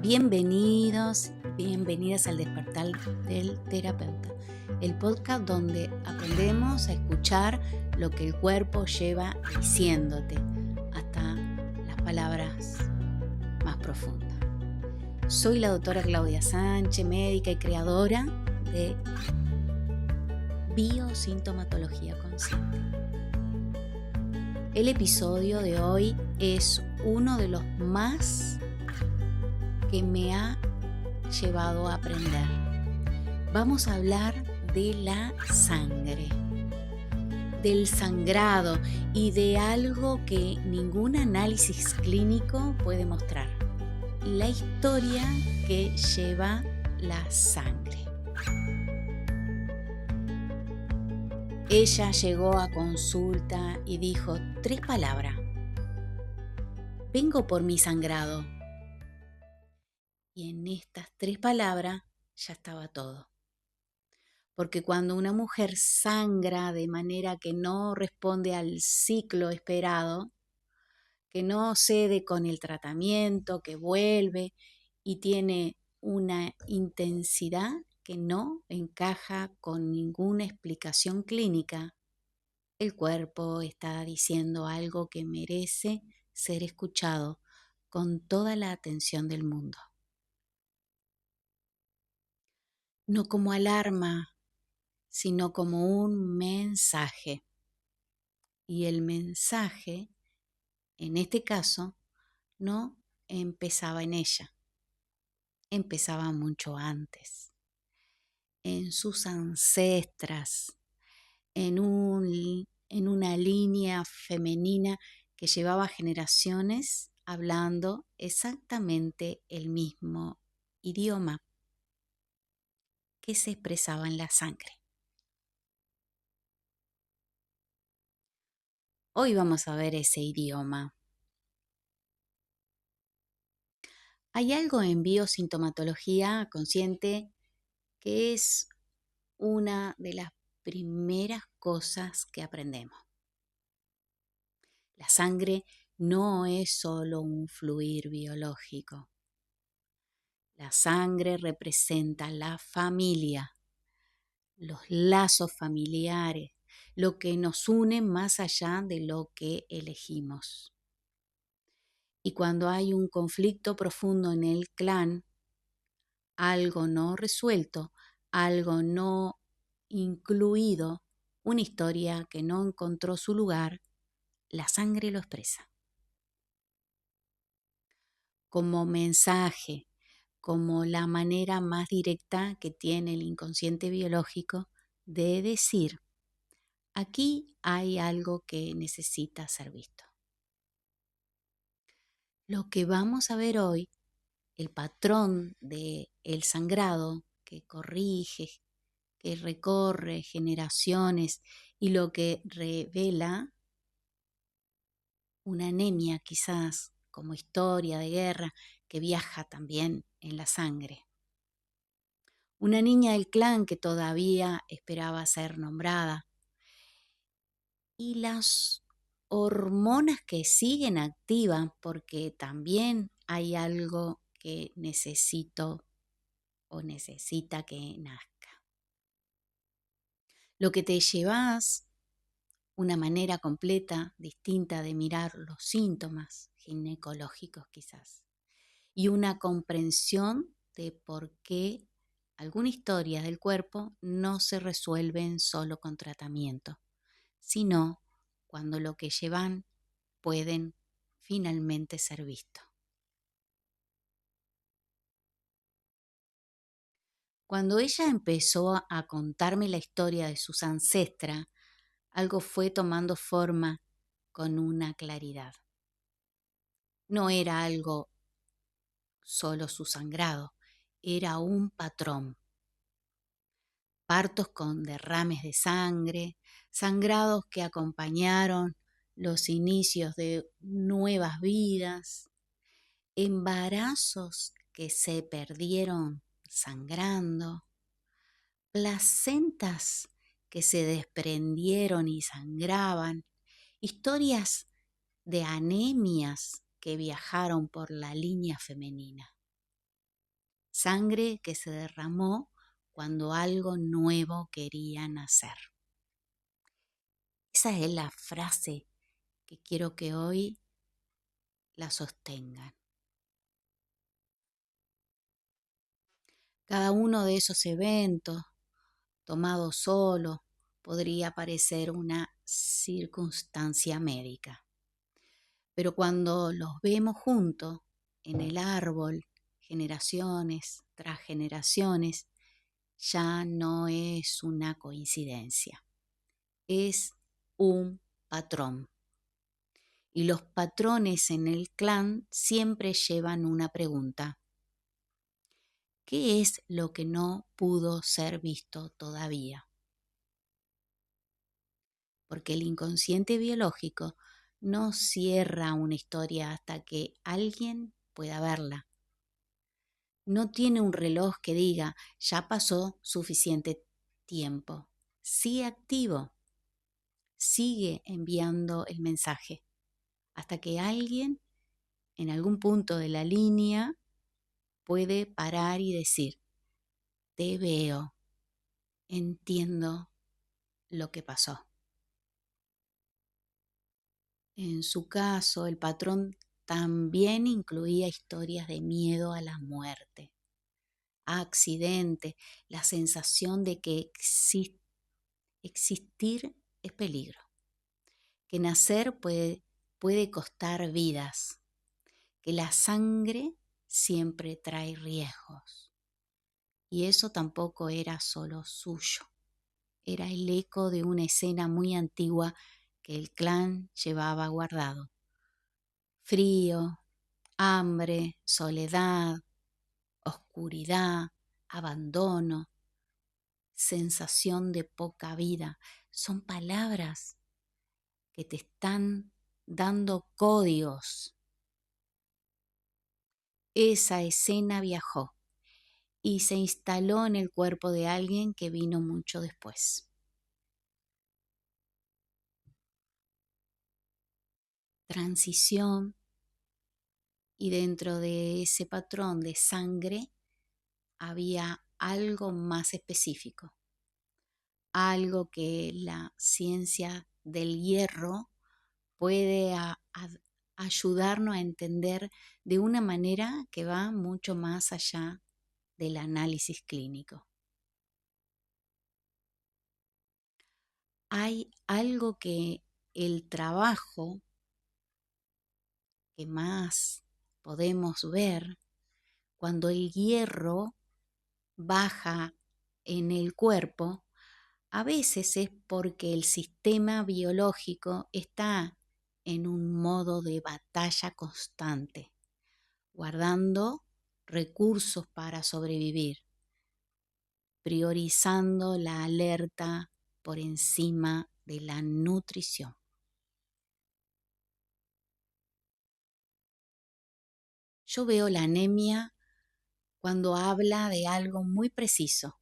Bienvenidos, bienvenidas al Despertar del Terapeuta, el podcast donde aprendemos a escuchar lo que el cuerpo lleva diciéndote, hasta las palabras más profundas. Soy la doctora Claudia Sánchez, médica y creadora de Biosintomatología Consciente. El episodio de hoy es uno de los más que me ha llevado a aprender. Vamos a hablar de la sangre, del sangrado y de algo que ningún análisis clínico puede mostrar: la historia que lleva la sangre. Ella llegó a consulta y dijo 3 palabras: vengo por mi sangrado. Y en estas 3 palabras ya estaba todo. Porque cuando una mujer sangra de manera que no responde al ciclo esperado, que no cede con el tratamiento, que vuelve y tiene una intensidad que no encaja con ninguna explicación clínica, el cuerpo está diciendo algo que merece ser escuchado con toda la atención del mundo. No como alarma, sino como un mensaje. Y el mensaje, en este caso, no empezaba en ella, empezaba mucho antes, en sus ancestras, en una línea femenina que llevaba generaciones hablando exactamente el mismo idioma que se expresaba en la sangre. Hoy vamos a ver ese idioma. Hay algo en biosintomatología consciente que es una de las primeras cosas que aprendemos. La sangre no es solo un fluir biológico. La sangre representa la familia, los lazos familiares, lo que nos une más allá de lo que elegimos. Y cuando hay un conflicto profundo en el clan, algo no resuelto, algo no incluido, una historia que no encontró su lugar, la sangre lo expresa. Como mensaje, como la manera más directa que tiene el inconsciente biológico de decir: aquí hay algo que necesita ser visto. Lo que vamos a ver hoy, el patrón del sangrado que corrige, que recorre generaciones y lo que revela una anemia quizás como historia de guerra que viaja también en la sangre. Una niña del clan que todavía esperaba ser nombrada. Y las hormonas que siguen activas porque también hay algo que necesito o necesita que nazca. Lo que te llevas, una manera completa, distinta de mirar los síntomas ginecológicos quizás, y una comprensión de por qué algunas historias del cuerpo no se resuelven solo con tratamiento, sino cuando lo que llevan pueden finalmente ser vistos. Cuando ella empezó a contarme la historia de sus ancestras, algo fue tomando forma con una claridad. No era algo solo su sangrado, era un patrón. Partos con derrames de sangre, sangrados que acompañaron los inicios de nuevas vidas, embarazos que se perdieron sangrando, placentas que se desprendieron y sangraban, historias de anemias que viajaron por la línea femenina. Sangre que se derramó cuando algo nuevo quería nacer. Esa es la frase que quiero que hoy la sostengan. Cada uno de esos eventos, tomado solo, podría parecer una circunstancia médica. Pero cuando los vemos juntos en el árbol, generaciones tras generaciones, ya no es una coincidencia, es un patrón. Y los patrones en el clan siempre llevan una pregunta. ¿Qué es lo que no pudo ser visto todavía? Porque el inconsciente biológico no cierra una historia hasta que alguien pueda verla. No tiene un reloj que diga, ya pasó suficiente tiempo. Sigue activo, sigue enviando el mensaje, hasta que alguien en algún punto de la línea puede parar y decir, te veo, entiendo lo que pasó. En su caso, el patrón también incluía historias de miedo a la muerte, a accidentes, la sensación de que existir es peligro, que nacer puede costar vidas, que la sangre siempre trae riesgos. Y eso tampoco era solo suyo, era el eco de una escena muy antigua que el clan llevaba guardado. Frío, hambre, soledad, oscuridad, abandono, sensación de poca vida, son palabras que te están dando códigos. Esa escena viajó y se instaló en el cuerpo de alguien que vino mucho después. Transición, y dentro de ese patrón de sangre había algo más específico, algo que la ciencia del hierro puede ayudarnos a entender de una manera que va mucho más allá del análisis clínico. Hay algo que el trabajo que más podemos ver cuando el hierro baja en el cuerpo, a veces es porque el sistema biológico está en un modo de batalla constante, guardando recursos para sobrevivir, priorizando la alerta por encima de la nutrición. Yo veo la anemia cuando habla de algo muy preciso,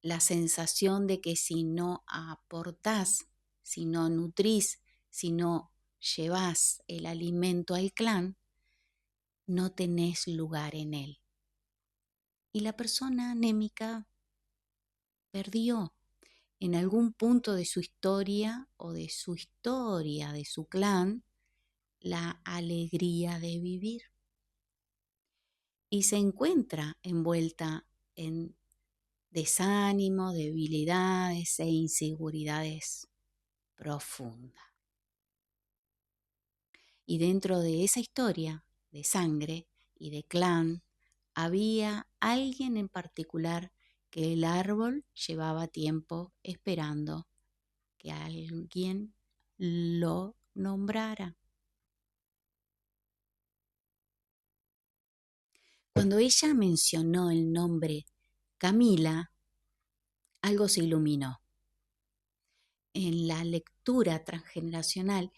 la sensación de que si no aportás, si no nutrís, si no llevas el alimento al clan, no tenés lugar en él. Y la persona anémica perdió en algún punto de su historia o de su historia, de su clan, la alegría de vivir. Y se encuentra envuelta en desánimo, debilidades e inseguridades profundas. Y dentro de esa historia de sangre y de clan, había alguien en particular que el árbol llevaba tiempo esperando que alguien lo nombrara. Cuando ella mencionó el nombre Camila, algo se iluminó. En la lectura transgeneracional,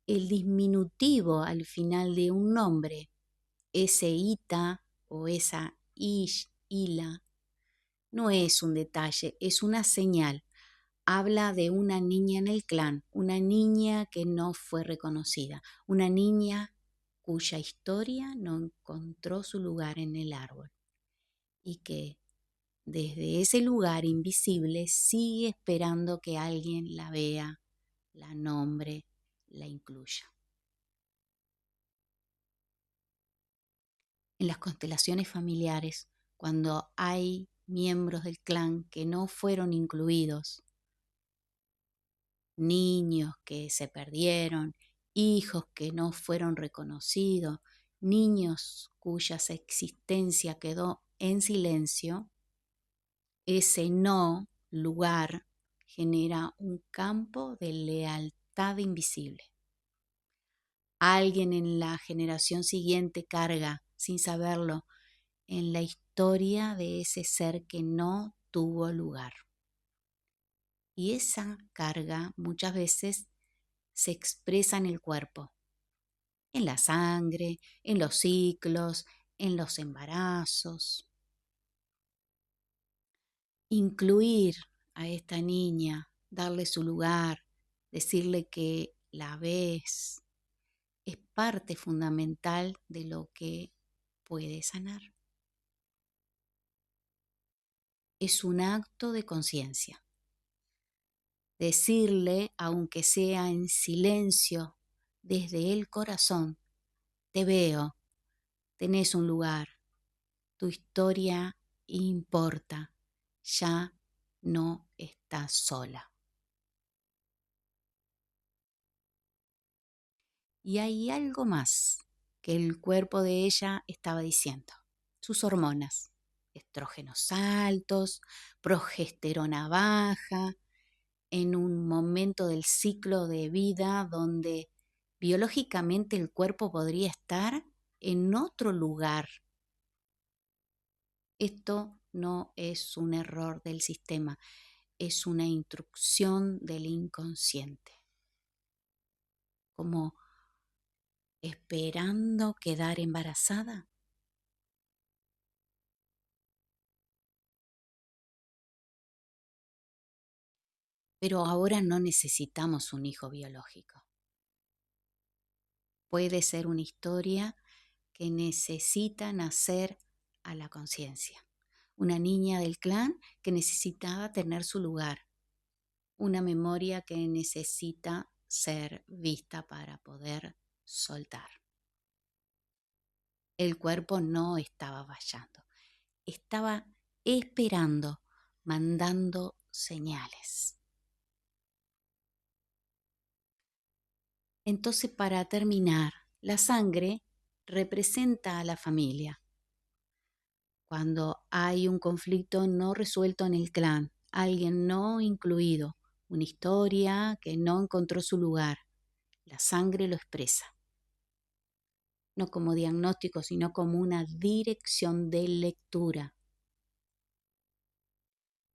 el diminutivo al final de un nombre, ese ita o esa ish, ila, no es un detalle, es una señal. habla de una niña en el clan, una niña que no fue reconocida, una niña cuya historia no encontró su lugar en el árbol y que desde ese lugar invisible sigue esperando que alguien la vea, la nombre, la incluya. En las constelaciones familiares, cuando hay miembros del clan que no fueron incluidos, niños que se perdieron, hijos que no fueron reconocidos, niños cuya existencia quedó en silencio, ese no lugar genera un campo de lealtad invisible. Alguien en la generación siguiente carga, sin saberlo, en la historia de ese ser que no tuvo lugar. Y esa carga muchas veces se expresa en el cuerpo, en la sangre, en los ciclos, en los embarazos. Incluir a esta niña, darle su lugar, decirle que la ves, es parte fundamental de lo que puede sanar. Es un acto de conciencia. Decirle, aunque sea en silencio, desde el corazón, te veo, tenés un lugar, tu historia importa, ya no estás sola. Y hay algo más que el cuerpo de ella estaba diciendo. Sus hormonas, estrógenos altos, progesterona baja, en un momento del ciclo de vida donde biológicamente el cuerpo podría estar en otro lugar. Esto no es un error del sistema, es una instrucción del inconsciente, como esperando quedar embarazada. Pero ahora no necesitamos un hijo biológico. Puede ser una historia que necesita nacer a la conciencia. Una niña del clan que necesitaba tener su lugar. Una memoria que necesita ser vista para poder soltar. El cuerpo no estaba fallando, estaba esperando, mandando señales. Entonces, para terminar, la sangre representa a la familia. Cuando hay un conflicto no resuelto en el clan, alguien no incluido, una historia que no encontró su lugar, la sangre lo expresa. No como diagnóstico, sino como una dirección de lectura.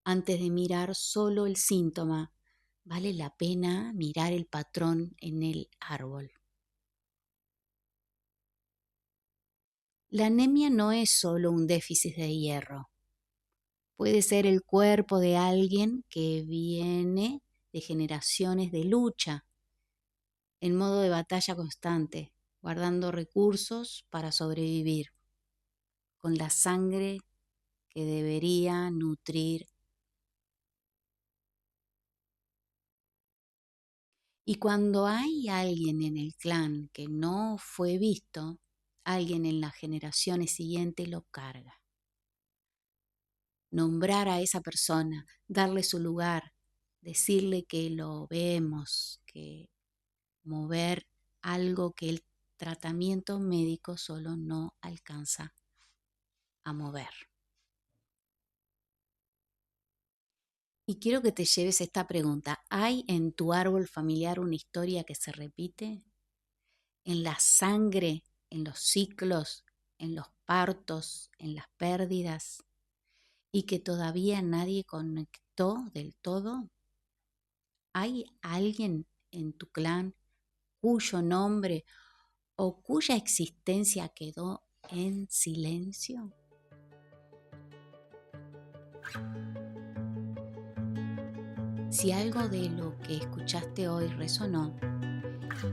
Antes de mirar solo el síntoma, vale la pena mirar el patrón en el árbol. La anemia no es solo un déficit de hierro. Puede ser el cuerpo de alguien que viene de generaciones de lucha, en modo de batalla constante, guardando recursos para sobrevivir, con la sangre que debería nutrir. Y cuando hay alguien en el clan que no fue visto, alguien en las generaciones siguientes lo carga. Nombrar a esa persona, darle su lugar, decirle que lo vemos, que mover algo que el tratamiento médico solo no alcanza a mover. Y quiero que te lleves esta pregunta. ¿Hay en tu árbol familiar una historia que se repite? ¿En la sangre, en los ciclos, en los partos, en las pérdidas? ¿Y que todavía nadie conectó del todo? ¿Hay alguien en tu clan cuyo nombre o cuya existencia quedó en silencio? Si algo de lo que escuchaste hoy resonó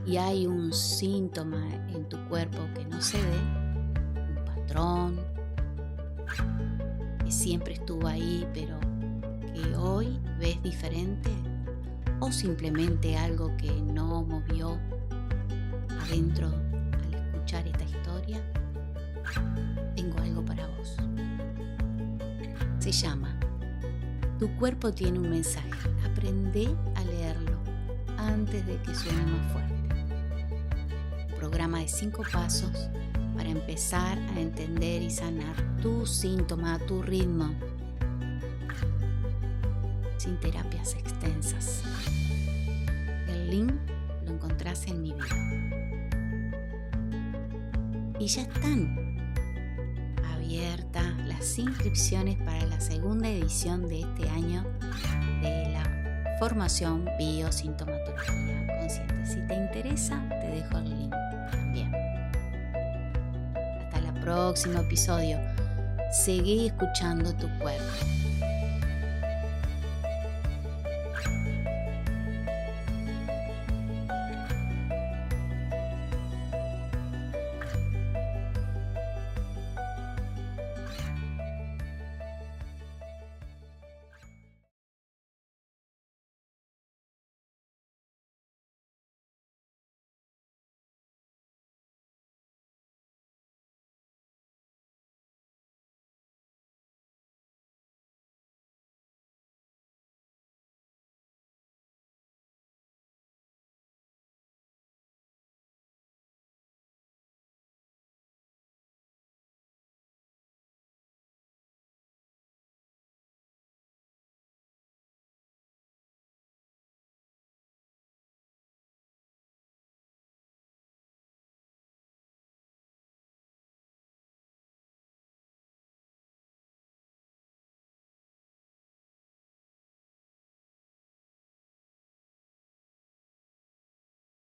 y hay un síntoma en tu cuerpo que no se ve, un patrón que siempre estuvo ahí pero que hoy ves diferente, o simplemente algo que no movió adentro al escuchar esta historia, tengo algo para vos. Se llama Tu cuerpo tiene un mensaje. Aprende a leerlo antes de que suene más fuerte. Un programa de 5 pasos para empezar a entender y sanar tu síntoma a tu ritmo, sin terapias extensas. El link lo encontrás en mi video. Y ya están abiertas las inscripciones para la segunda edición de este año de la formación Biosintomatología Consciente. Si te interesa, te dejo el link también. Hasta el próximo episodio. Seguí escuchando tu cuerpo.